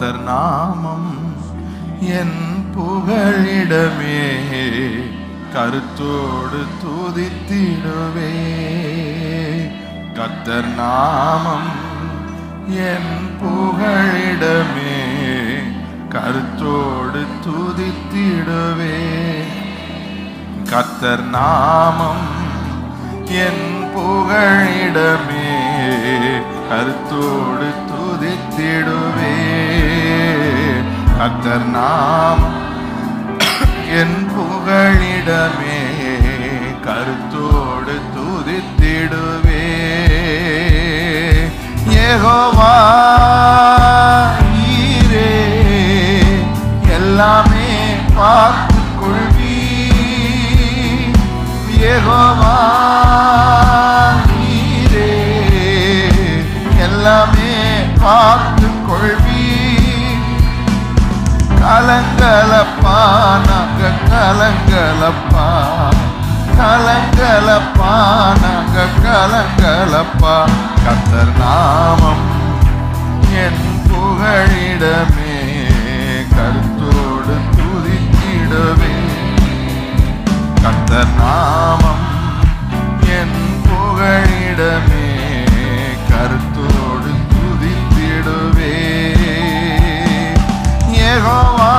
கர்த்தர் நாமம் என் புகழிடமே, கருத்தோடு துதித்திடுவே. கர்த்தர் நாமம் என் புகழிடமே, கருத்தோடு துதித்திடுவே. கர்த்தர் நாமம் என் புகழிடமே, கருத்தோடு துதித்திடுவே. கர்த்தர் நாமம் என் புகழிடமே, கருத்தோடு துதித்திடுவே. யெகோவா நீரே எல்லாமே பார்த்துக் கொள்வீ. யெகோவா நீரே எல்லாமே பார்த்துக் கொள்வீ. கலங்கலப்பா நாங்க கலங்கலப்பா, கலங்கலப்பா நாங்க கலங்கலப்பா. கர்த்தர் நாமம் என் புகழிடமே, கருத்தோடு துதித்திடுவே. கர்த்தர் நாமம் என் புகழிடமே, கருத்தோடு துதித்திடுவே. யெகோவா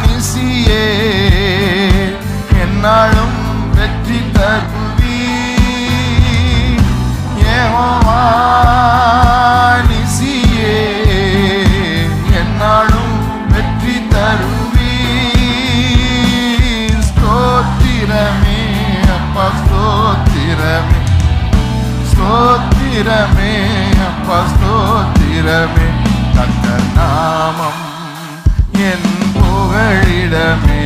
நிசியே என்னாலும் வெற்றி தருவி. யெகோவா நிசியே என்னாலும் வெற்றி தருவி. ஸ்தோத்திரமே அப்பா ஸ்தோத்திரமே, ஸ்தோத்திரமே அப்பா ஸ்தோத்திரமே. கர்த்தர் நாமம் என் புகழிடமே,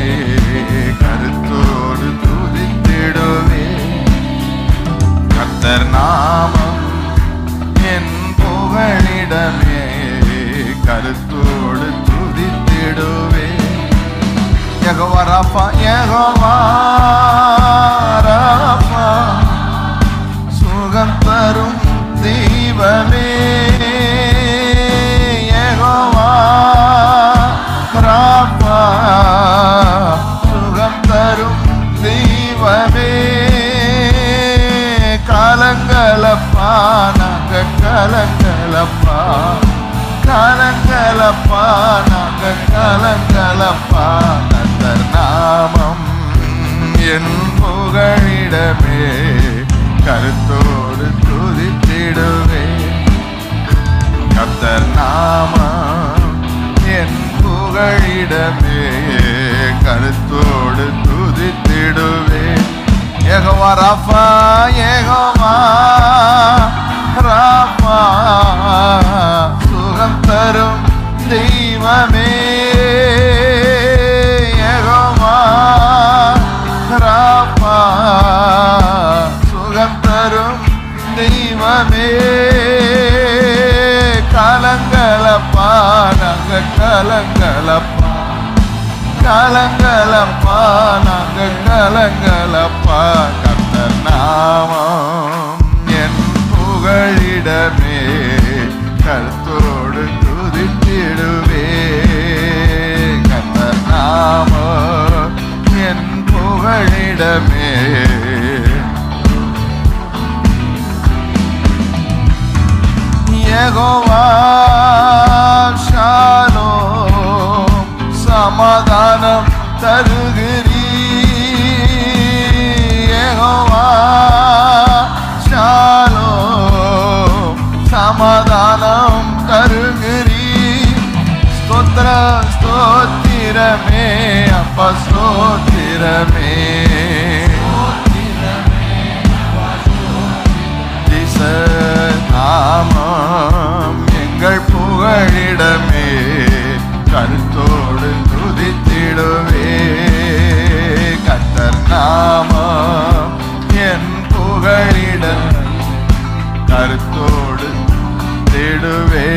கருத்தோடு துதித்திடுவே. கர்த்தர் நாமம் என் புகழிடமே, கருத்தோடு துதித்திடுவே. யெகோவா ராஃபா, யெகோவா ராஃபா சுகம் தரும் தெய்வமே. யெகோவா ராஃபா சுகம் தரும் தெய்வமே. கலங்கலப்பா நாங்க கலங்கலப்பா, கலங்கலப்பா நாங்க கலங்கலப்பா. கர்த்தர் நாமம் என் புகழிடமே, கருத்தோடு துதித்திடுவே. கர்த்தர் நாமம் என் புகழிடமே, கருத்தோடு துதித்திடுவே. யெகோவா ராஃபா, யெகோவா ராஃபா சுகம் தரும் தெய்வமே. யெகோவா ராஃபா சுகம் தரும் தெய்வமே. கலங்கலப்பா நாங்க கலங்கலப்பா, கலங்கலப்பா நாங்க கலங்கலப்பா. கர்த்தர் நாமம் என் புகழிடமே, கருத்தோடு துதித்திடுவே. கர்த்தர் நாமம் என் புகழிடமே. யெகோவா ஷாலோம் சமாதானம் தருகிறீ. யெகோவா ஷாலோம் சமாதானம் தருகிறீ. ஸ்தோத்திர ஸ்தோத்திரமே அப்பா ஸ்தோத்திரமே. நாமம் எங்கள் புகழிடமே, கருத்தோடு துதித்திடுவே. கர்த்தர் நாமம் என் புகழிடம், கருத்தோடு திடுவே.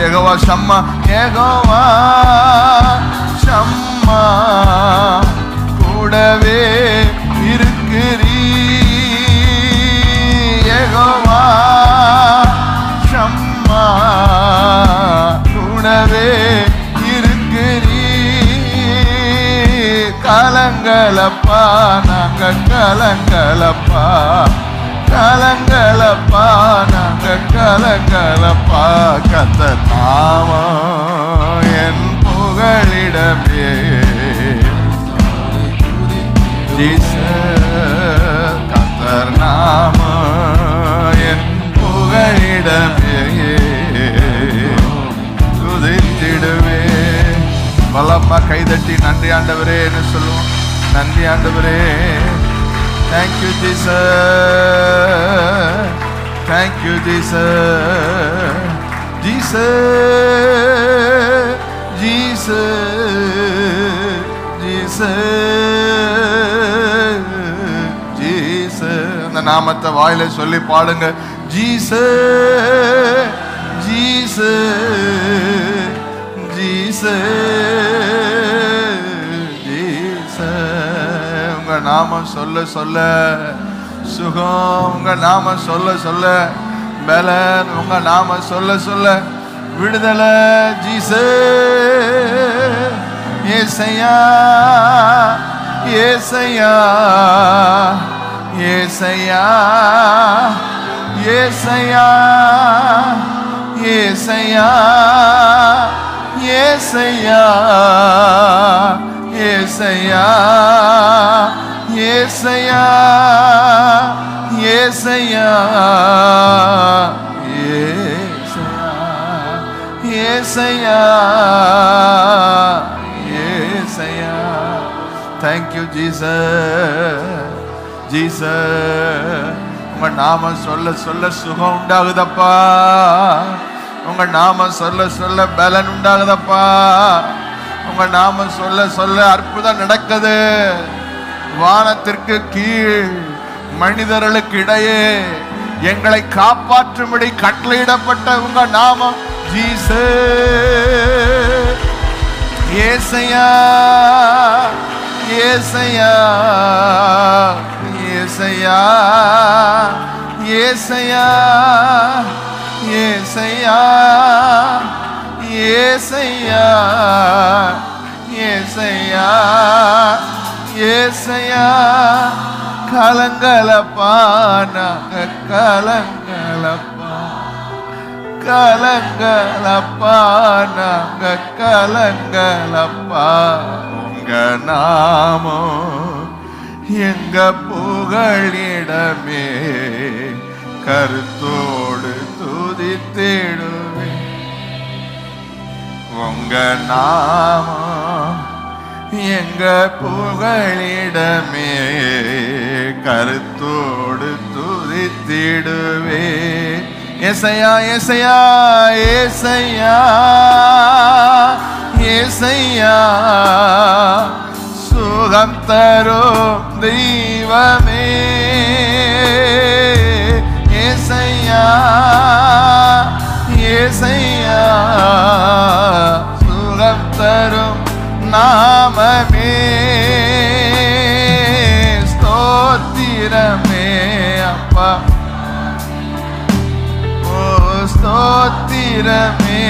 யெகோவா ஷம்மா, யெகோவா ஷம்மா கூடவே இருக்கிறீ. யெகோவா ஷம்மா கலங்கலப்பா நாங்க கலங்கலப்பா, கலங்கலப்பா நாங்க கலங்கலப்பா. கர்த்தர் நாமம் என் புகழிடமே, கர்த்தர் நாமம் என் புகழிடமே, துதித்திடுவே. வல்லம்மா கைதட்டி நன்றி ஆண்டவரே என்று சொல்லுவோம். நன்றி ஆண்டவரே. Thank you Jesus, thank you Jesus, Jesus, Jesus, Jesus, Jesus. அந்த நாமத்தை வாயில சொல்லி பாடுங்க. Jesus, Jesus, Jesus. உங்க நாமம் சொல்ல சொல்ல சுகம், உங்க நாமம் சொல்ல சொல்ல பலன், உங்க நாமம் சொல்ல சொல்ல விடுதலை. Jesus, Yesaiya Yesaiya Yesaiya Yesaiya Yesaiya Yesaiya Yesaiya Yesaiya Yesaiya Yesaiya Yesaiya. Thank you Jesus, Jesus. உங்க நாம சொல்ல சொல்ல சுகம் உண்டாகுதப்பா, உங்க நாம சொல்ல சொல்ல பலன் உண்டாகுதப்பா, உங்க நாம சொல்ல சொல்ல அற்புதம் நடக்குது. வானத்திற்கு கீழ் மனிதர்களுக்கு இடையே எங்களை காப்பாற்றும்படி கட்டளையிடப்பட்ட உங்க நாமம் ஜீசஸ். ஏசையா ஏசையா ஏசையா ஏசையா ஏசையா ஏசையா ஏசையா ஏசையா. கலங்கலப்பா நாங்க கலங்கலப்பா, கலங்கலப்பா நாங்க கலங்கலப்பா. உங்க நாமம் எங்க புகழிடமே, கருத்தோடு துதித்திடுவே. உங்க நாமம் எங்க புகழிடமே, கருத்தோடு துதித்திடுவே. ஏசையா ஏசையா ஏசையா ஏசையா, சுகம் தரும் தெய்வமே. ஏசையா ஏசையா, சுகம் தரும் நாமமே. ஸ்தோத்திரமே அப்பா, ஓ ஸ்தோத்திரமே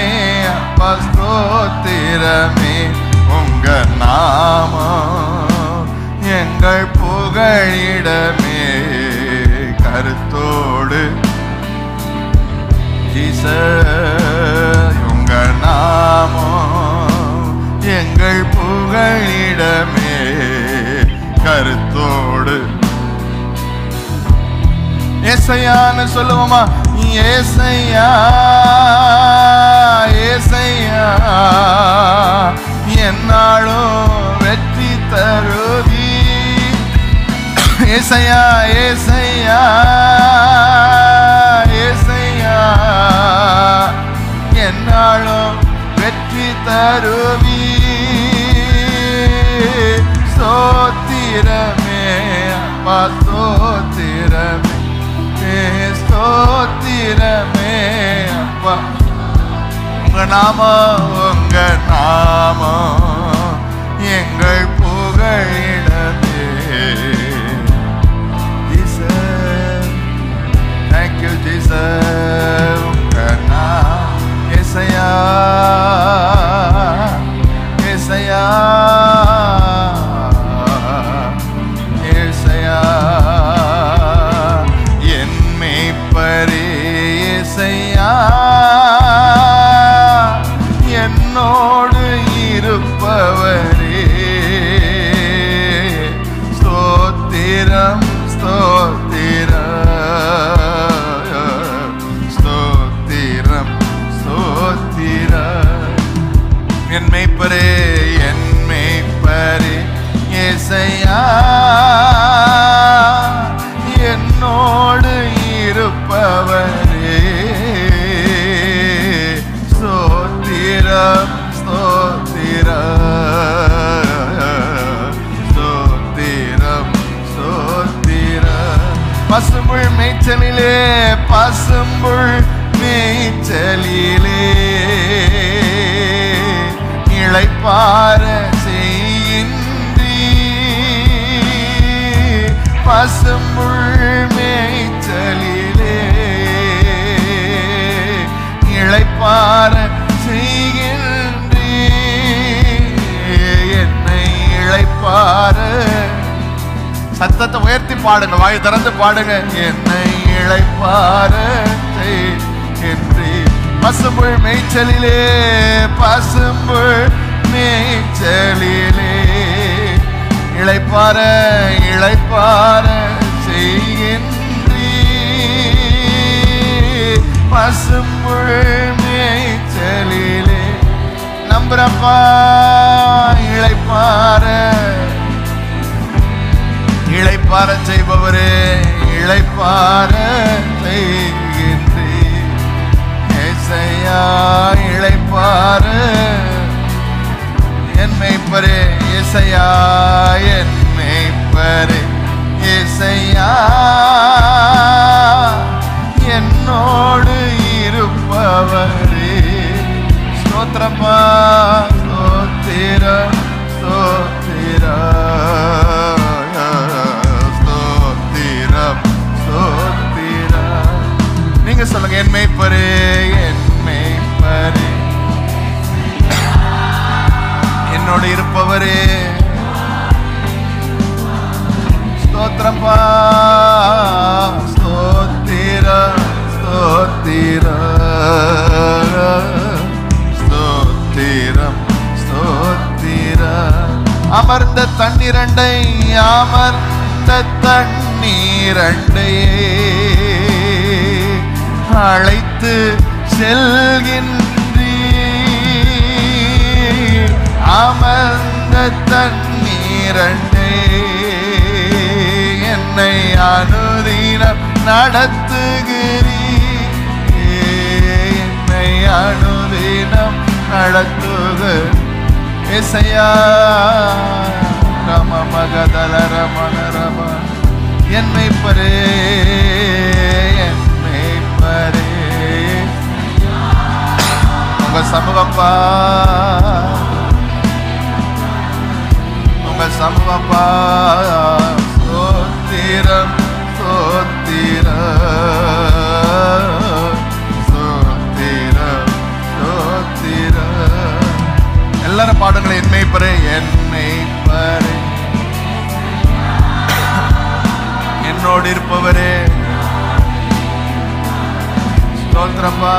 அப்பா, ஸ்தோத்திரமே. உங்க நாமம் எங்கள் புகழிடமே, கருத்தோடு ஜீசஸ். உங்க நாமம் எங்கள் புகழிடமே, கருத்தோடு. ஏசையான்னு சொல்லுவோமா? ஏசையா ஏசையா, என்னாலும் வெற்றி தருவி. ஏசையா ஏசையா ஏசையா, என்னாலும் வெற்றி தருவி. ஸ்தோத்திரமே அப்பா, ஸ்தோத்திரமே ஸ்தோத்திரமே அப்பா. உங்க நாமம் எங்கள் புகழிடமே. Jesus, thank you Jesus. உங்க நாமம் ஏசையா ஏசையா என் மேய்ப்பரே, என் மேய்ப்பரே ஏசையா, என்னோடு இருப்பவரே, ஸ்தோத்திரம் ஸ்தோத்திரம் ஸ்தோத்திரம் ஸ்தோத்திரம். பசும்புல் மேய்ச்சலிலே, பசும்புல் மேய்ச்சலிலே இளைப்பாற செய்கின்றீ, பசும்புல் மேய்ச்சலிலே இளைப்பாற செய்கின்றீ, என்னை இளைப்பாற. சத்தத்தை உயர்த்தி பாடுங்க, வாய் திறந்து பாடுங்க. என்னை இளைப்பாற செய்கின்றீ, பசும்புல் மேய்ச்சலிலே, பசும்புல் மேய்ச்சலிலே இளைப்பாற இளைப்பாற செய்கின்றீ, பசும்புல் மேய்ச்சலிலே. நம்புறப்பா, இளைப்பாற இளைப்பாற செய்பவரே, இளைப்பாற செய்கின்றீ, ஏசையா இளைப்பாற. என் மேய்ப்பரே ஏசையா, என் மேய்ப்பரே ஏசையா, என்னோடு இருப்பவரே, ஸ்தோத்திரப்பா, ஸ்தோத்திரம் ஸ்தோத்திரம் ஸ்தோத்திரம் ஸ்தோத்திரம். நீங்க சொல்லுங்க, என் மேய்ப்பரே, என் மேய்ப்பரே என்னோடு இருப்பவரே, ஸ்தோத்திரப்பா, ஸ்தோத்திரம் ஸ்தோத்திரம் ஸ்தோத்திரம் ஸ்தோத்திரம். அமர்ந்த தண்ணீரண்டை, அமர்ந்த தண்ணீரண்டை அழைத்து செல்கின்றீ, அமர்ந்த தண்ணீரண்டை என்னை அனுதினம் நடத்துகிறீ, என்னை அனுதினம் நடத்துகிறீ, ஏசையா ரம மகதல ரமண ரம. என் மேய்ப்பரே, என் மேய்ப்பரே உங்க சமூகப்பா, உங்க சமூகப்பா, ஸ்தோத்திரம் ஸ்தோத்திரம் ஸ்தோத்திரம் ஸ்தோத்திரம். எல்லாரும் பாடுங்களேன், என் மேய்ப்பரே, என் மேய்ப்பரே என்னோடு இருப்பவரே, ஸ்தோத்திரப்பா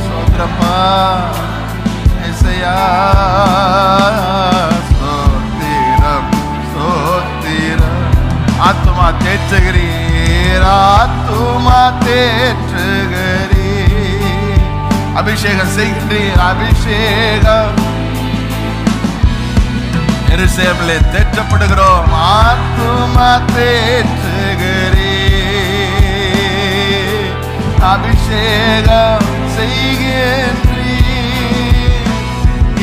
ஸ்தோத்திரப்பா ஏசையா, ஸ்தோத்திரம் ஸ்தோத்திரம். ஆத்துமா தேற்றுகிறீர், ஆத்துமா தேற்றுகிறீர், அபிஷேகம் செய்கின்றீர், அபிஷேகம். எருசலேமிலே தேற்றப்படுகிறோம், ஆத்துமா தேற்றுகிறீர், அபிஷேகம் செய்கின்றீர்,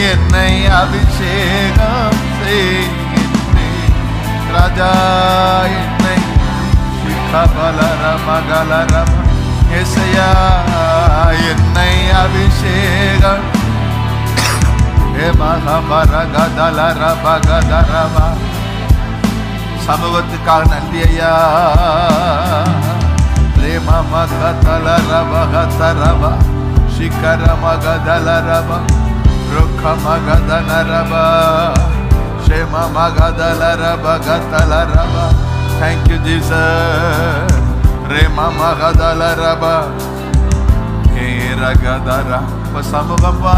என்னை அபிஷேகம் செய்கின்றீர், ராஜா என்னை மகளரம ஏசையா, என்னை அபிஷேகம். சமூகத்துக்காக நன்றி ஐயா. Thank you, Jesus. Rema magadala raba, eragadara. சமூகப்பா,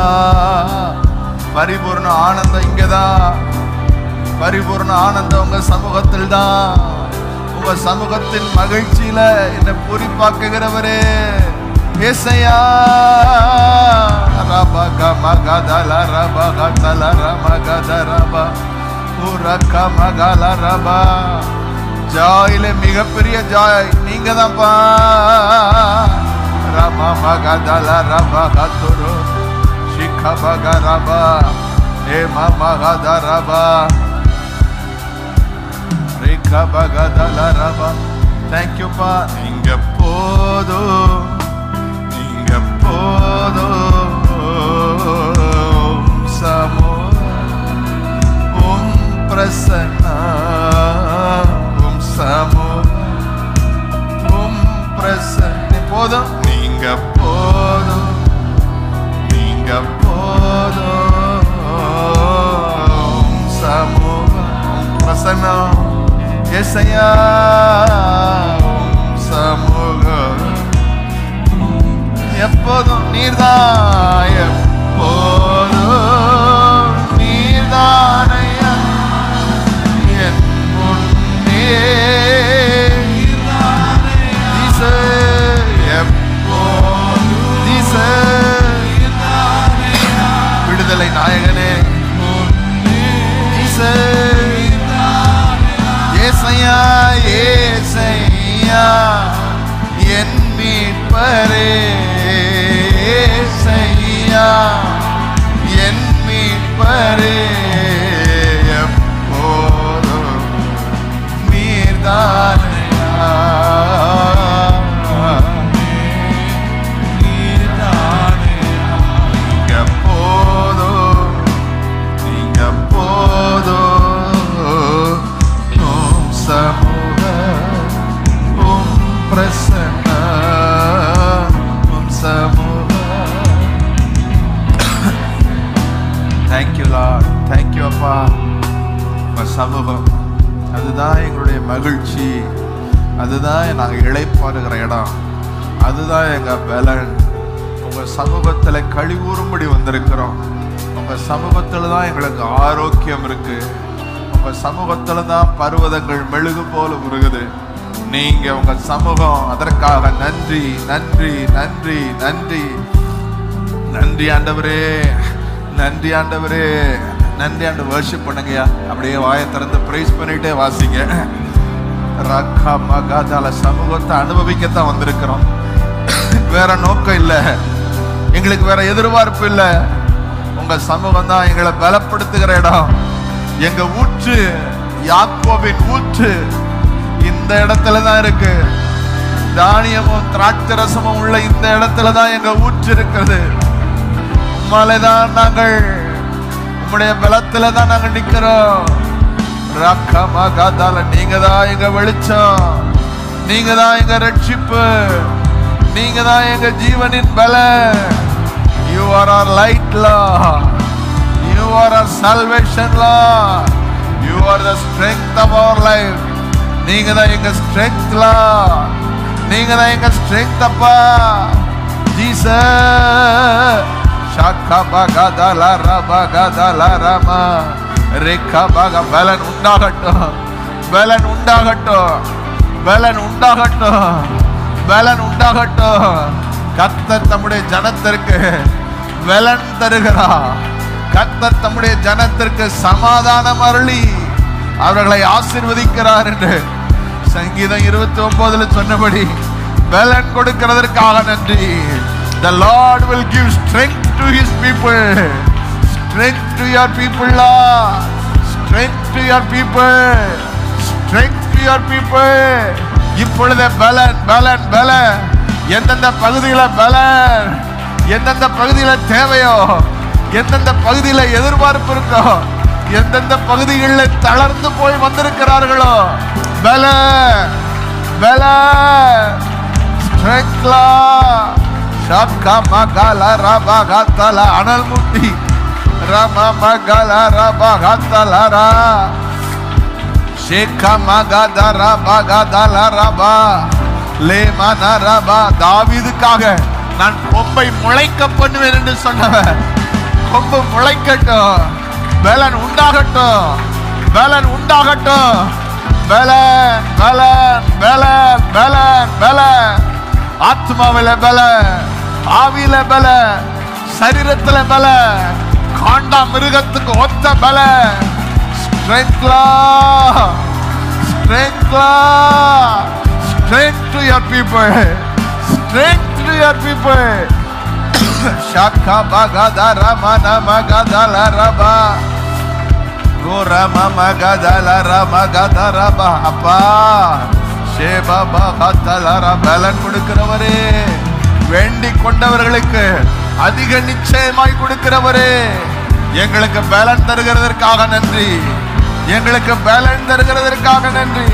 பரிபூர்ண ஆனந்தம் இங்கதான். பரிபூர்ண ஆனந்தம் உங்க சமூகத்தில் தான். உங்க சமூகத்தின் மகிழ்ச்சியில என்னை பூரிப்பாக்குகிறவரே ஏசையா. ரபா Magadala Raba Gatala Ramagadara Uraka Magala Raba. ஜாயிலே மிகப்பெரிய ஜாய் நீங்க தான்ப்பா. ரமா மகதல ரபா கத்துரு ஷிகா பகரபா ஏ மகத ரபா ரேகா பகதல ரபா. தேங்க்யூ பா. நீங்க போதும், நீங்க போதும். சமோ பிரசன்னா போதும். நீங்க போதும், நீங்க போதும். சமூகம் பிரசன்னம் ஏசையா சமூகம் எப்போதும் நீர்தான், எப்போதும் நீர்தானையா என் முன்னே. விடுதலை நாயகனே ஏசையா ஏசையா என் மீட்பரே. ஏசையா என் மீட்பரே. எப்போதும் நீர்தானையா சமூகம். அதுதான் எங்களுடைய மகிழ்ச்சி, அதுதான் நாங்கள் இளைப்பாறுகிற இடம், அதுதான் எங்கள் பலன். உங்கள் சமூகத்தில் கழிவுறும்படி வந்திருக்கிறோம். உங்கள் சமூகத்தில் தான் எங்களுக்கு ஆரோக்கியம் இருக்கு. உங்கள் சமூகத்தில் தான் பர்வதங்கள் மெழுகு போல உருகுது. நீங்க உங்கள் சமூகம், அதற்காக நன்றி நன்றி நன்றி நன்றி நன்றி ஆண்டவரே, நன்றி ஆண்டவரே, நன்றி ஆண்டு வர்ஷிப் பண்ணுங்கயா. அப்படியே வாயை திறந்து பிரைஸ் பண்ணிட்டே வாசிங்க. ரக்கா மகாதால சமூகத்தை அனுபவிக்கத்தான் வந்திருக்கிறோம். வேற நோக்கம் இல்லை, எங்களுக்கு வேற எதிர்பார்ப்பு இல்லை. உங்க சமூகம் தான் எங்களை பலப்படுத்துகிற இடம். எங்க ஊற்று, யாக்கோபின் ஊற்று இந்த இடத்துல தான் இருக்கு. தானியமும் திராட்சரசமும் உள்ள இந்த இடத்துல தான் எங்க ஊற்று இருக்கிறது. உம்மாலேதான் நாங்கள், உம்முடைய பலத்துல தான் நாங்கள் நிக்கிறோம். நீங்க தான் எங்க வெளிச்சம், நீங்க தான் எங்க ரட்சிப்பு, நீங்க தான் எங்க ஜீவனின் பலன். You are our light, Lord. You are our salvation, Lord. You are the strength of our life. நீங்க தான் எங்க strength, Lord. நீங்க தான் எங்க strength அப்பா. Jesus ஷாக்கா பகதல ரபகதல ரமா ரேகா பக. பலன் உண்டாகட்டும், பலன் உண்டாகட்டும், பலன் உண்டாகட்டும், பலன் உண்டாகட்டும். கர்த்தர் தம்முடைய ஜனத்திற்கு பலன் தருகிறார். கர்த்தர் தம்முடைய ஜனத்திற்கு சமாதானம் அருளி அவர்களை ஆசீர்வதிக்கிறார் என்று சங்கீதம் 29 சொன்னபடி பலன் கொடுக்கிறதற்காக நன்றி. The Lord will give strength to his people. Strength to your people, Lord. Strength to your people. Strength to your people. இப்பொழுது பலன் பலன் பலன். எந்தெந்த பகுதியில் பலன், எந்தெந்த பகுதியில் தேவையோ, எந்தெந்த பகுதியில் எதிர்பார்ப்பு இருக்கோ, எந்தெந்த பகுதிகளில் தளர்ந்து போய் வந்திருக்கிறார்களோ பலன் பலன். ஸ்ட்ரெங்க்லா ஷாக்கா மகால ரபகதல அனல் முட்டி ரம மகால ரபகதலரா ஷேகா மகதர பகதல ரபா லேமன ரபா. தாவீதுக்காக நான் கொம்பை முளைக்க பண்ணுவேன் என்று சொன்னவர் கொம்பு முளைக்கட்டும், பலன் உண்டாகட்டும், பலன் உண்டாகட்டும். பலன் பலன் பலன் பலன் பலன். ஆத்மாவில பலன், ஆவியில பலன், சரீரத்துல பல, காண்டா மிருகத்துக்கு ஒத்த பல. Strength to your people. Strength to your people. Shaka bagadara mana magadala raba. Gora mama gadala raba gadara ba appa. Sheba bagatala rabalan kudukiravare. வேண்டி கொண்டவர்களுக்கு அதிக நிச்சயமாய் கொடுக்கிறவரே, எங்களுக்கு பலன் தருகிறதற்காக நன்றி. எங்களுக்கு பலன் தருகிறதற்காக நன்றி.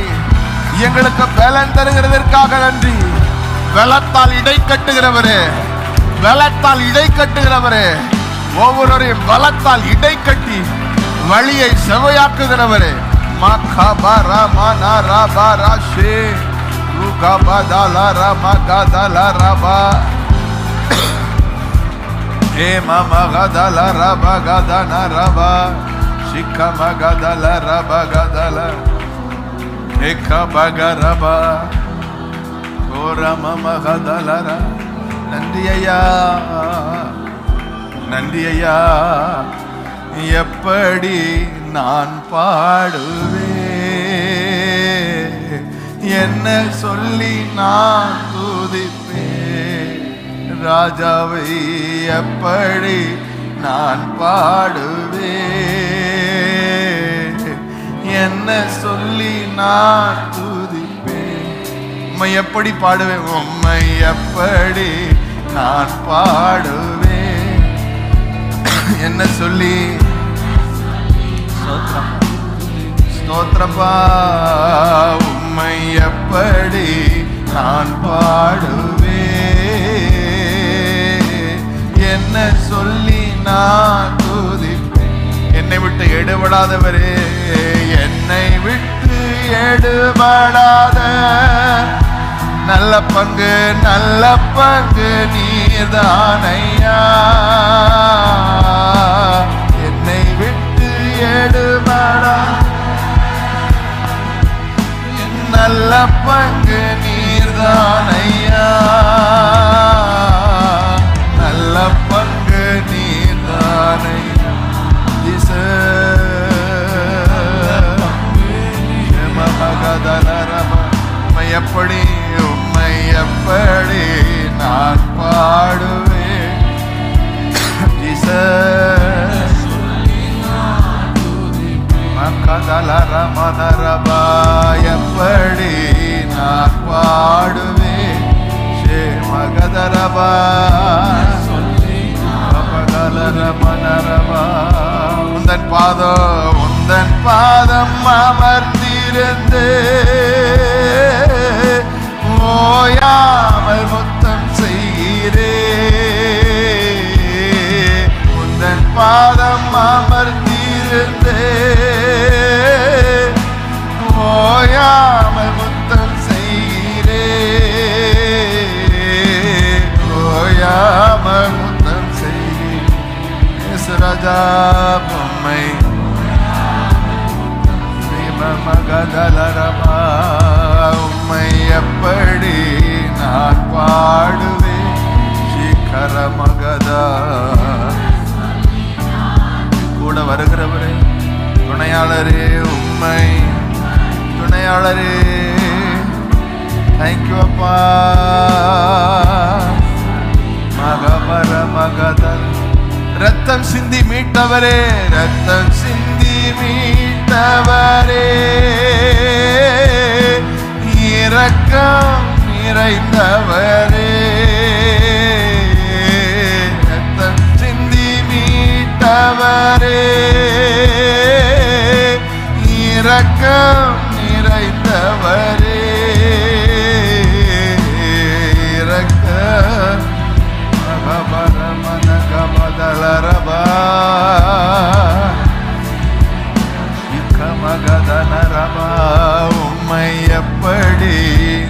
எங்களுக்கு பலன் தருகிறதற்காக நன்றி. பலத்தால் இடை கட்டுகிறவரே, பலத்தால் இடை கட்டுகிறவரே, ஒவ்வொருவரையும் பலத்தால் இடை கட்டி வழியை செவையாக்குகிறவரே. மகபரா மனரா பராஷே ருகபதலா ரமகதலா ரபா ஏ மமகதலா ரபகதன ரபா சிக்கமகதலா ரபகதலா ஏகபகரபா கோரமமகதலா. நன்றி ஐயா, நன்றி ஐயா. எப்படி நான் பாடுவேன், என்ன சொல்லி நான் துதிப்பேன். ராஜாவை எப்படி நான் பாடுவேன், என்ன சொல்லி நான் துதிப்பேன். உம்மை எப்படி பாடுவேன், உம்மை எப்படி நான் பாடுவேன், என்ன சொல்லி. ஸ்தோத்திரப்பா, உம்மை எப்படி நான் பாடுவேன், என்ன சொல்லி நான் துதிப்பேன். என்னை விட்டு எடுபடாதவரே, என்னை விட்டு எடுபடாத நல்ல பங்கு, நல்ல பங்கு நீர்தானையா. என்னை விட்டு எடுபடா நல்ல பங்கு நீர்தானையா, நல்ல பங்கு நீர்தானையா. உம்மை எப்படி, உம்மை எப்படி நான் பாடுவேன். மகதலரமனரபா எப்படி நான் பாடுவேன். ஷே மகதரபா மகதலரமனரபா. உந்தன் பாதம், உந்தன் பாதம் அமர்ந்திருந்து ஓயாமல் முத்தம் செய்கிறே. உந்தன் பாதம் அமர்ந்திருந்து ஓயாமல் முத்தம் செய்கிறே. ஓயாமல் முத்தம் செய்கிறே. ராஜா பொம்மை மகதலரபா, உம்மை எப்படி நான் பாடுவேன். சிகர மகதா கூட வருகிறவரே, துணையாளரே, உம்மை துணையாளரே. தேங்க்யூ அப்பா. மகபர மகதல் ரத்தம் சிந்தி மீட்டவரே, ரத்தம் சிந்தி மீட்டவரே, இரக்கம் நிறைந்தவரே. ரத்தம் சிந்தி மீட்டவரே, இரக்கம் நிறைந்தவரே. இரக்கம் மகபரமனகபதலரபா இக்கமகதனரபா. உம்மை எப்படி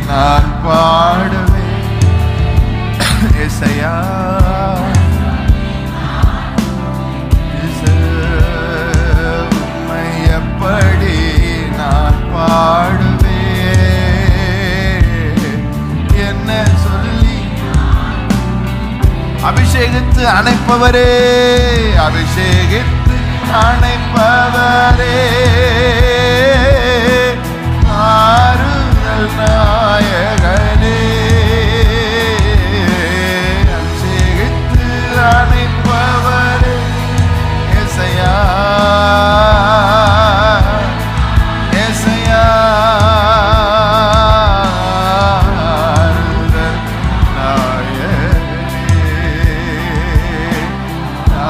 நான் பாடுவேன், அபிஷேகித்து அணைப்பவரே, அபிஷேகித்து அணைப்பவரே, ஆறுதல் நாயகனே, அபிஷேகித்து அணைப்பவரே, ஏசையா ஏசையா, ஆறுதல் நாயகனே,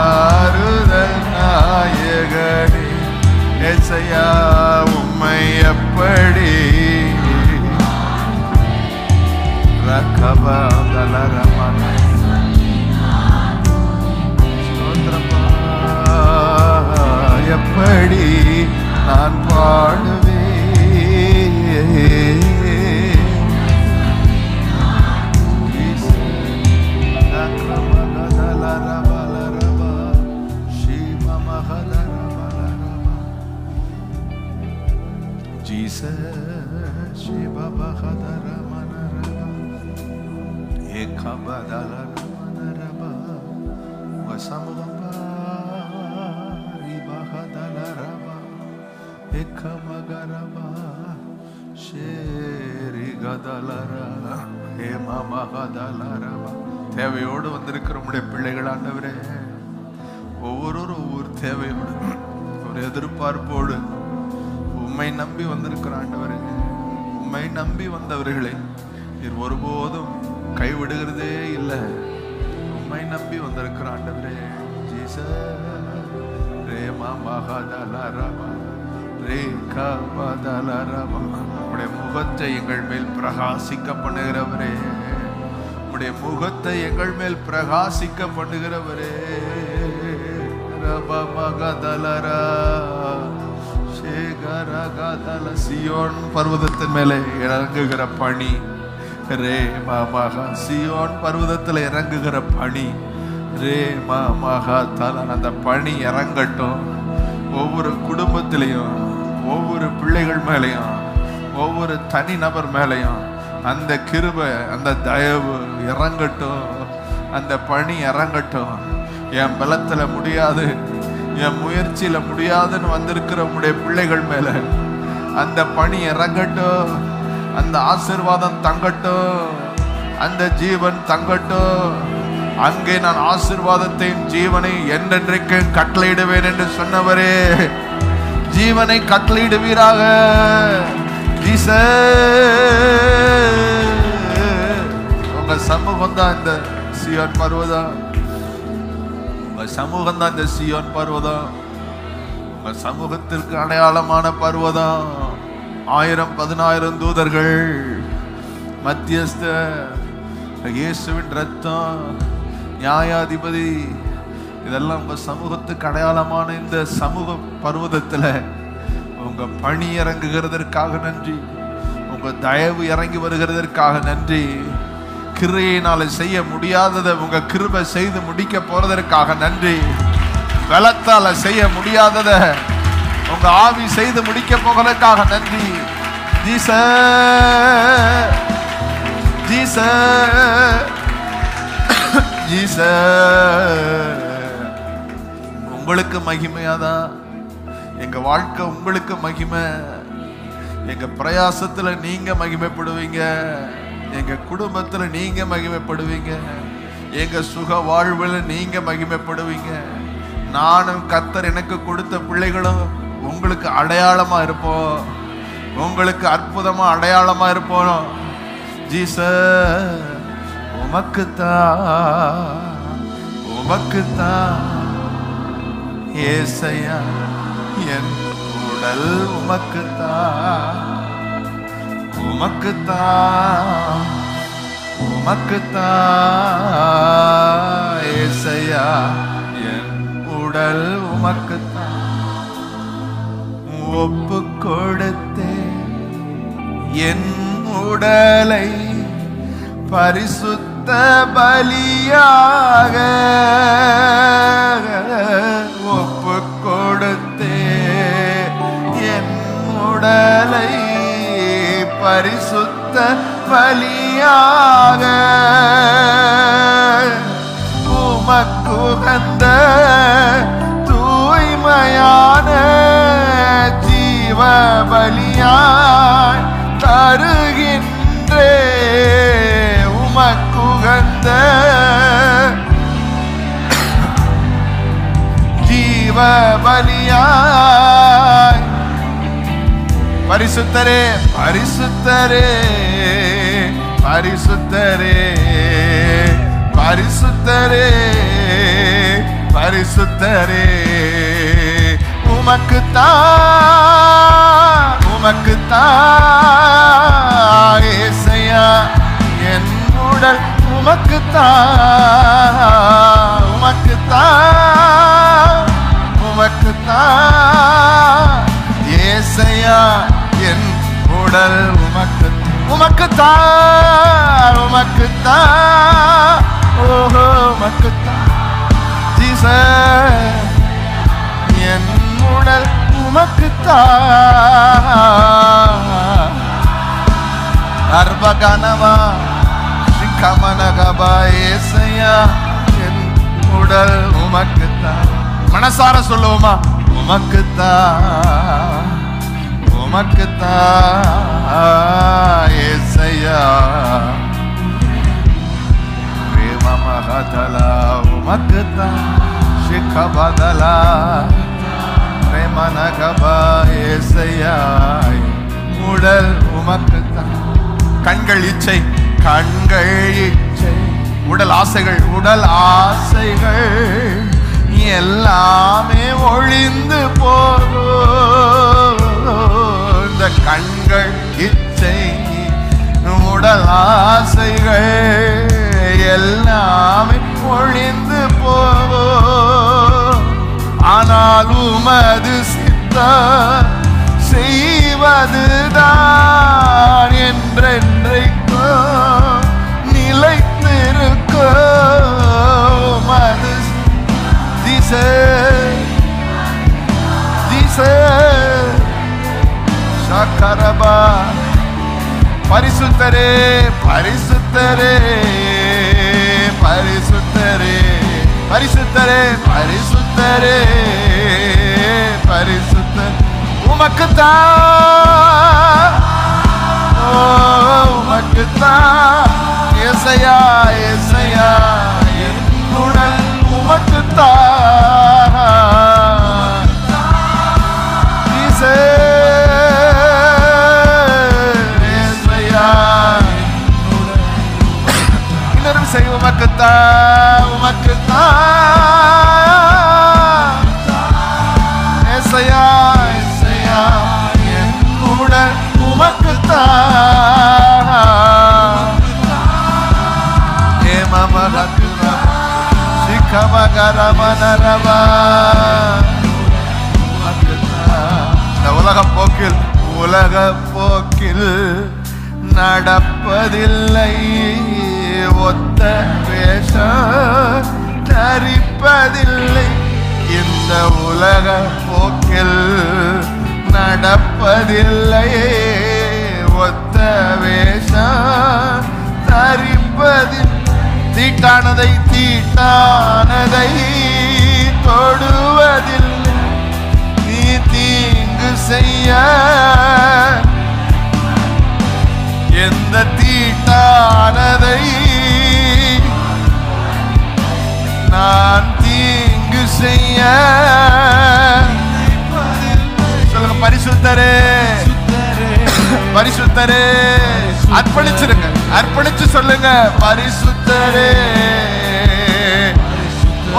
ஆறுதல் நாயகனே, ஏசையா உம்மை எப்படி ரகபா தலரமன ஸ்தோத்திரப்பா, எப்படி நான் பாடுவேன், தேவையோடு வந்திருக்கிற உம்முடைய பிள்ளைகள் ஆண்டவரே, ஒவ்வொரு தேவையோடு ஒரு எதிர்பார்ப்போடு உம்மை நம்பி வந்திருக்கிற ஆண்டவரே, உம்மை நம்பி வந்தவர்களை நீர் ஒருபோதும் கைவிடுகிறதே இல்லை. உம்மை நம்பி வந்திருக்கிற ஆண்டவரே, உம்முடைய முகத்தை எங்கள் மேல் பிரகாசிக்க பண்ணுகிறவரே, உம்முடைய முகத்தை எங்கள் மேல் பிரகாசிக்க பண்ணுகிறவரே, சியோன் பர்வதத்தின் மேலே இறங்குகிற பனி, ரே மாமகா சியோன் பர்வதத்தில் இறங்குகிற பனி, ரே மாமகா தல அந்த பனி இறங்கட்டும். ஒவ்வொரு குடும்பத்திலையும், ஒவ்வொரு பிள்ளைகள் மேலையும், ஒவ்வொரு தனி நபர் மேலையும் அந்த கிருபை, அந்த தயவு இறங்கட்டும். அந்த பனி இறங்கட்டும். என் பலத்துல முடியாது, என் முயற்சியில முடியாதுன்னு வந்திருக்கிற உம்முடைய பிள்ளைகள் மேல அந்த பனி இறங்கட்டும். அந்த ஆசீர்வாதம் தங்கட்டும், அந்த ஜீவன் தங்கட்டும். அங்கே நான் ஆசீர்வாதத்தையும் ஜீவனை என்றென்றைக்கு கட்டளையிடுவேன் என்று சொன்னவரே, ஜீவனை கட்டளையிடுவீராக. உங்க சமூகம் தான் இந்த சியோன் பர்வதம், உங்க சமூகம் தான் இந்த சியோன் பர்வதம், உங்க சமூகத்திற்கு அடையாளமான பர்வதம். 1000-10,000 தூதர்கள், மத்தியஸ்த, இயேசுவின் ரத்தம், நியாயாதிபதி, இதெல்லாம் உங்க சமூகத்துக்கு அடையாளமான இந்த சமூக பர்வதத்துல உங்க பணி இறங்குகிறதற்காக நன்றி, உங்க தயவு இறங்கி வருகிறதற்காக நன்றி. கிருபையினால செய்ய முடியாததை உங்க கிருபை செய்து முடிக்க போறதற்காக நன்றி. பலத்தால செய்ய முடியாததை உங்க ஆவி செய்து முடிக்க போவதற்காக நன்றி. ஜீசஸ் ஜீசஸ் ஜீசஸ், உங்களுக்கு மகிமையாதான் எங்க வாழ்க்கை, உங்களுக்கு மகிமை. எங்க பிரயாசத்துல நீங்க மகிமைப்படுவீங்க, எங்க குடும்பத்துல நீங்க மகிமைப்படுவீங்க, எங்க சுக வாழ்வில் நீங்க மகிமைப்படுவீங்க. நானும் கர்த்தர் எனக்கு கொடுத்த பிள்ளைகளும் உங்களுக்கு அடையாளமா இருப்போம், உங்களுக்கு அற்புதமா அடையாளமா இருப்போம். ஜீசஸ், உமக்குத்தான் உமக்குத்தான் ஏசையா என் உடல், உமக்குத்தான் உமக்குத்தான் உமக்குத்தான் ஏசையா என் உடல், உமக்குத்தான் ஒப்பு கொடுத்தேன் என் உடலை பரிசுத்த பலியாக. ஒப்பு கொடுத்தேன் என் உடலை பரிசுத்த பலியாக. உமக்கு உமக்குகந்த தூய்மையான ஜீவ பலியாய் தருகின்றே. உமக்குகந்த ஜீவ பலியாய். பரிசுத்தரே பரிசுத்தரே பரிசுத்தரே பரிசுத்தரே பரிசுத்தரே. உமக்குத்தான் உமக்குத்தான் ஏசையா என் உடல். உமக்குத்தான் உமக்குத்தான் உமக்குத்தான் ஏசையா என் உடல். உமக்கு உமக்குத்தான் உமக்குத்தான் ஓஹோ உமக்குத்தான் ஜீசஸ் என் உடல். உமக்குத்தான் அர்பகனவா சிக்கமனகபா ஏசையா என் உடல். உமக்குத்தான். மனசார சொல்லுவோமா? உமக்குத்தான் உமக்குத்தான் ஏசையா பிரேமமகதலா. உமக்குத்தான் சிக்கபதலா பிரேமனகபா ஏசையா உடல். உமக்குத்தான். கண்கள் இச்சை கண்கள் இச்சை உடல் ஆசைகள் உடல் ஆசைகள் எல்லாமே ஒழிந்து போகும். இந்த கண்கள் இச்சை உடல் ஆசைகள் எல்லாமே ஒழிந்து போகும். ஆனால் உமது சித்தம் செய்வதுதான் என்றென்றைக்கும் நிலைத்திருக்கும். உமது சக்கரபா. பரிசுத்தரே பரிசுத்தரே பரிசுத்தரே பரிசுத்தரே பரிசுத்தரே பரிசுத்தர். உமக்குத்தான் உமக்குத்தான் ஏசையா ஏசையா என் உடல். உமக்குத்தான் ஏசையா. இன்னொரு செய். உமக்குத்தான் உமக்குத்தான் ஏசையா ஏசையா என் உடல். உமக்குத்தான் ஏமமரகுரா சிக்கமகரமனரவா. இந்த உலக போக்கில் நடப்பதில்லை. ஒத்த வேஷம் தரிப்பதில்லை. இந்த உலக போக்கில் நடப்பதில்லை. ஒத்த வேஷம் தரிப்பதில். தீட்டானதை தீட்டானதை தொடுவதில்லை. நீ தீங்கு செய்ய எந்த தீட்டானதை நான் தீங்கு செய்ய. சொல்லுங்க பரிசுத்தரே பரிசுத்தரே. அர்ப்பணிச்சிருங்க அர்ப்பணிச்சு சொல்லுங்க பரிசுத்தரே.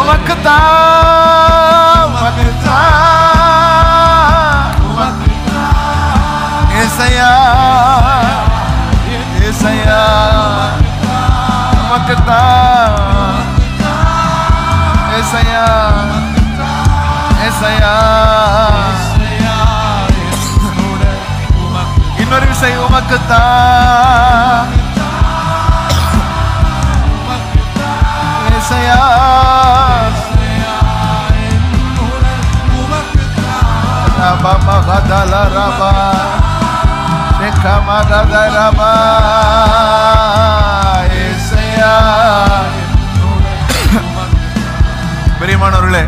உமக்குத்தான் உமக்குத்தான் ஏசையா ஏசையா. உமக்குத்தான் ஏசையா ஏசையா. இன்னொரு விஷயம். உமக்குத்தான் ஏசையா ரபா மகதல ரபா மகத ரபா ஏசையா பிரியமானவர்களே,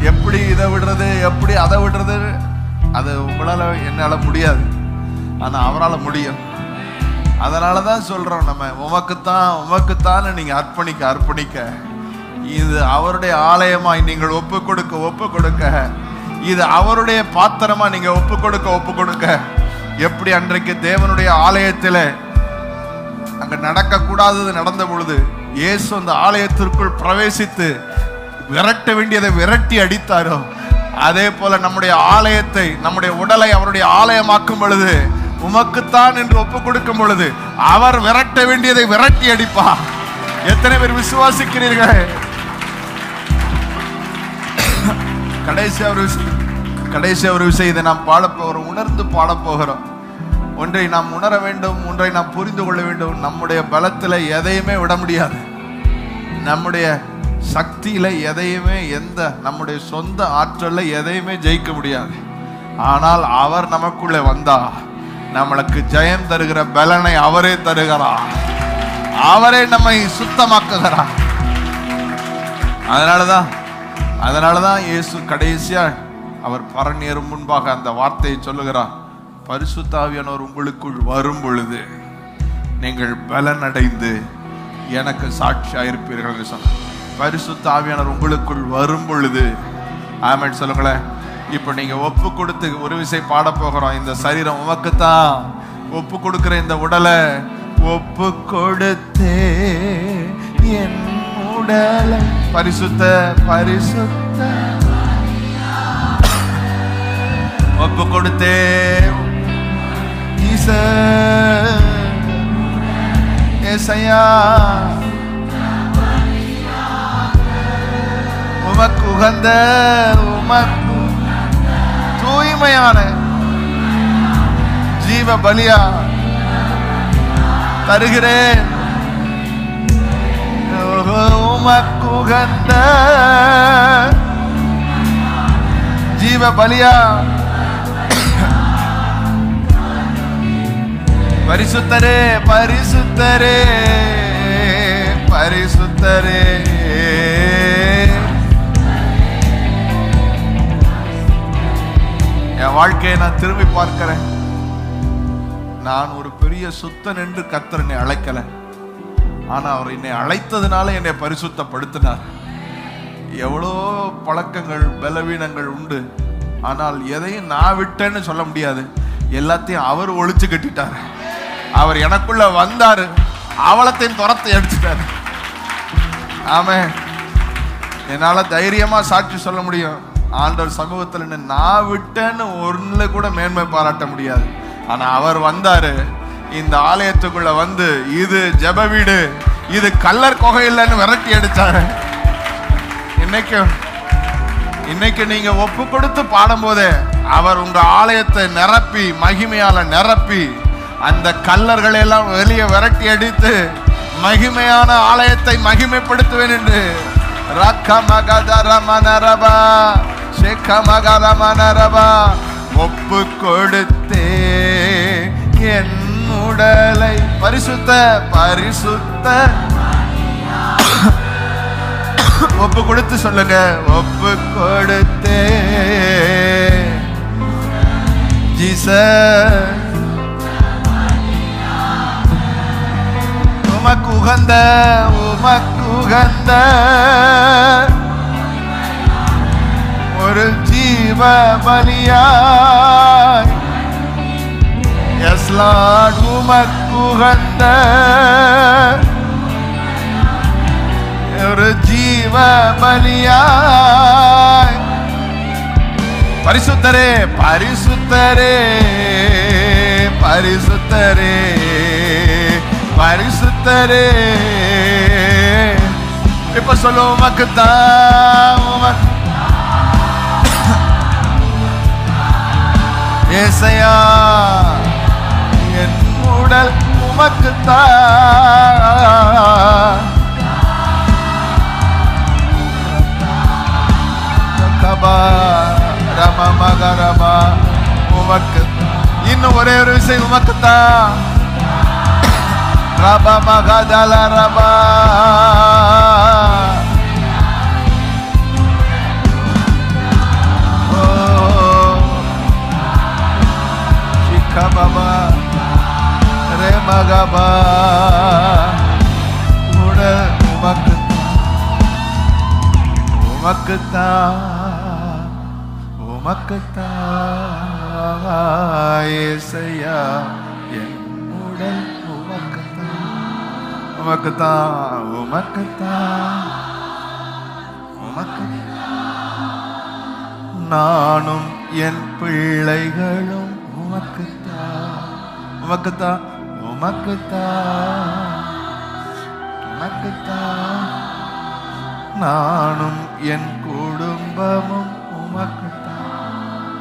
எப்படி இதை விடுறது, எப்படி அதை விடுறது, அது உங்களால என்னால முடியாது. ஆனா அவரால் முடியும். அதனாலதான் சொல்றோம், நம்ம உமக்குத்தான் நீங்க அர்ப்பணிக்க இது அவருடைய ஆலயமாய் நீங்கள் ஒப்பு கொடுக்க இது அவருடைய பாத்திரமா நீங்க ஒப்பு கொடுக்க எப்படி அன்றைக்கு தேவனுடைய ஆலயத்தில் அங்க நடக்க கூடாதது நடந்த பொழுது இயேசு அந்த ஆலயத்திற்குள் பிரவேசித்து விரட்ட வேண்டியதை விரட்டி அடித்தாரோ, அதே போல நம்முடைய ஆலயத்தை, நம்முடைய உடலை அவருடைய ஆலயமாக்கும் பொழுது, உமக்குத்தான் என்று ஒப்பு கொடுக்கும் பொழுது அவர் விரட்ட வேண்டியதை விரட்டி அடிப்பா. எத்தனை பேர் விசுவாசிக்கிறீர்கள்? கடைசி ஒரு விஷயம், இதை நாம் உணர்ந்து பாடப்போகிறோம். ஒன்றை நாம் உணர வேண்டும், ஒன்றை நாம் புரிந்து கொள்ள வேண்டும். நம்முடைய பலத்தில் எதையுமே விட முடியாது, நம்முடைய சக்தியில எதையுமே, நம்முடைய சொந்த ஆற்றல்ல எதையுமே ஜெயிக்க முடியாது. ஆனால் அவர் நமக்குள்ளே வந்தா நம்மளுக்கு ஜெயம் தருகிற பலனை அவரே தருகிறார். அவரே நம்மை சுத்தமாக்குகிறார். அதனாலதான் இயேசு கடைசியா அவர் பரநேரும் முன்பாக அந்த வார்த்தையை சொல்லுகிறார், பரிசுத்த ஆவியானவர் உங்களுக்குள் வரும் பொழுது நீங்கள் பலன் அடைந்து எனக்கு சாட்சியாயிருப்பீர்கள் என்று சொன்னார். பரிசுத்த ஆவியானவர் உங்களுக்குள் வரும் பொழுது, ஆமென் சொல்லுங்களேன். இப்ப நீங்க ஒப்பு கொடுத்து ஒரு விஷயம் பாட போகிறோம். இந்த சரீரம் உமக்குத்தான் ஒப்பு கொடுக்கிற இந்த உடலை ஒப்பு கொடுத்தே என் உடலை பரிசுத்த ஒப்பு கொடுத்தே ஏசையா உமக்கு உகந்த உமக்கு தூய்மையான ஜீவ பலியா தருகிறேன். உமக்கு உகந்த ஜீவ பலியா பரிசுத்தரே பரிசுத்தரே பரிசுத்தரே. என் வாழ்க்கையை நான் திரும்பி பார்க்கிறேன். நான் ஒரு பெரிய சுத்தன் என்று கர்த்தர் என்னை அழைக்கல, ஆனா அவர் என்னை அழைத்ததுனால என்னை பரிசுத்தப்படுத்தினார். எவ்வளோ பழக்கங்கள் பலவீனங்கள் உண்டு, ஆனால் எதையும் நான் விட்டேன்னு சொல்ல முடியாது. எல்லாத்தையும் அவர் ஒழிச்சு கட்டிட்டார். அவர் எனக்குள்ள வந்தாரு, அவலத்தையும் துரத்தை அடிச்சுட்டாரு. ஆமே, என்னால தைரியமா சாட்சி சொல்ல முடியும். ஆண்டவர் சமூகத்தில் நான் விட்டேன்னு ஒன்றுல கூட மேன்மை பாராட்ட முடியாது. ஆனா அவர் வந்தாரு, இந்த ஆலயத்துக்குள்ள வந்து இது ஜெப வீடு, இது கல்லர் கொகை இல்லைன்னு விரட்டி அடிச்சாரு. இன்னைக்கு நீங்க ஒப்பு கொடுத்து பாடும் போதே அவர் உங்க ஆலயத்தை நிரப்பி, மகிமையால நிரப்பி, அந்த கல்லர்களை எல்லாம் வெளியே விரட்டி அடித்து மகிமையான ஆலயத்தை மகிமைப்படுத்துவேன் என்று ஒப்பு கொடுத்தே என் உடலை பரிசுத்த ஒப்பு கொடுத்து சொல்லுங்க, ஒப்பு கொடுத்தே ஜீசஸ் உமக்கு உகந்த ஒரு ஜீவ பலியாய். எஸ் லார்ட், உமக்கு உகந்த ஒரு ஜீவ பலியாய். பரிசுத்தரே பரிசுத்தரே பரிசுத்தரே பரிசுத்தரே. இப்ப சொல்ல உமக்குத்தான் ஏசையா என் உடல் உமக்குத்தான். உமக்கு இன்னும் ஒரே ஒரு விஷயம், உமக்குத்தான். ரபா மகதல ரபா உமக்குத்தான் உமக்குத்தான் ஏசையா என் உடல் உமக்குத்தான் உமக்குத்தான் உமக்குத்தான் நானும் என் பிள்ளைகளும் உமக்குத்தான் உமக்குத்தான் உமக்குத்தான் உமக்குத்தான் நானும் என் குடும்பமும் உமக்குத்தான்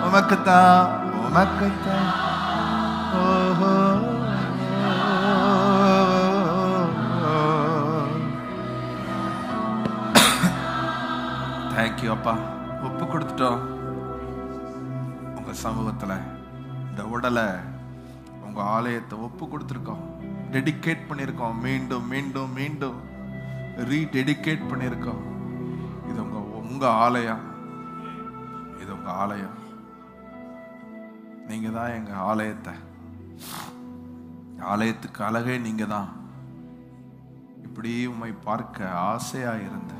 உமக்குத்தான் உமக்குத்தான் ஓஹோ தேங்க்யூ அப்பா. ஒப்பு கொடுத்துட்டோம் உங்க சமூகத்துல. இந்த உடலை உங்க ஆலயத்தை ஒப்பு கொடுத்துருக்கோம், டெடிகேட் பண்ணியிருக்கோம், மீண்டும் மீண்டும் மீண்டும் ரீடெடிகேட் பண்ணியிருக்கோம். இது உங்க ஆலயம், இது உங்க ஆலயம். நீங்க தான் எங்க ஆலயத்துக்கு அழகே நீங்க தான். இப்படி உம்மை பார்க்க ஆசையா இருந்த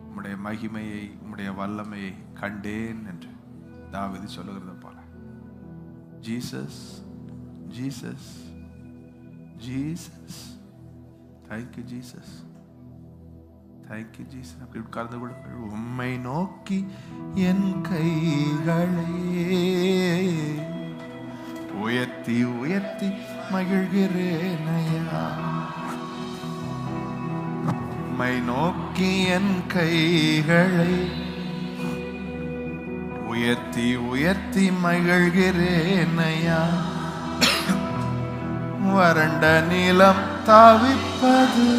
உம்முடைய மகிமையை உம்முடைய வல்லமையை கண்டேன் என்று தாவீது சொல்லுகிறது போல. Jesus Jesus Jesus thank you Jesus thank you Jesus. அப்படி உட்கார்ந்து கொடுங்கள். உம்மை நோக்கி என் கைகளை உயர்த்தி உயர்த்தி மகிழ்கிறேனையா. உம்மை நோக்கி என் கைகளை உயர்த்தி உயர்த்தி மகிழ்கிறேனையா. வறண்ட நிலம் தாவிப்பது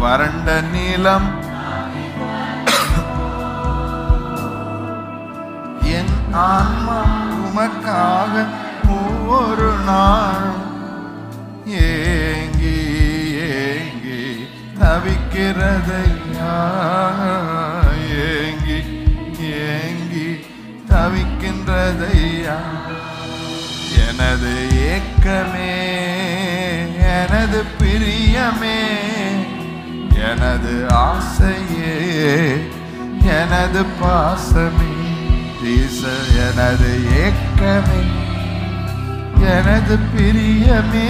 வறண்ட நிலம் என் ஆன்மா உமக்காக ஒவ்வொரு நாளும் ஏங்கி ஏங்கி தவிக்கிறதையா. ஏங்கி ஏங்கி தவிக்கின்றதையா. எனது ஏக்கமே எனது பிரியமே எனது ஆசையே எனது பாசமே எனது ஏக்கமே எனது பிரியமே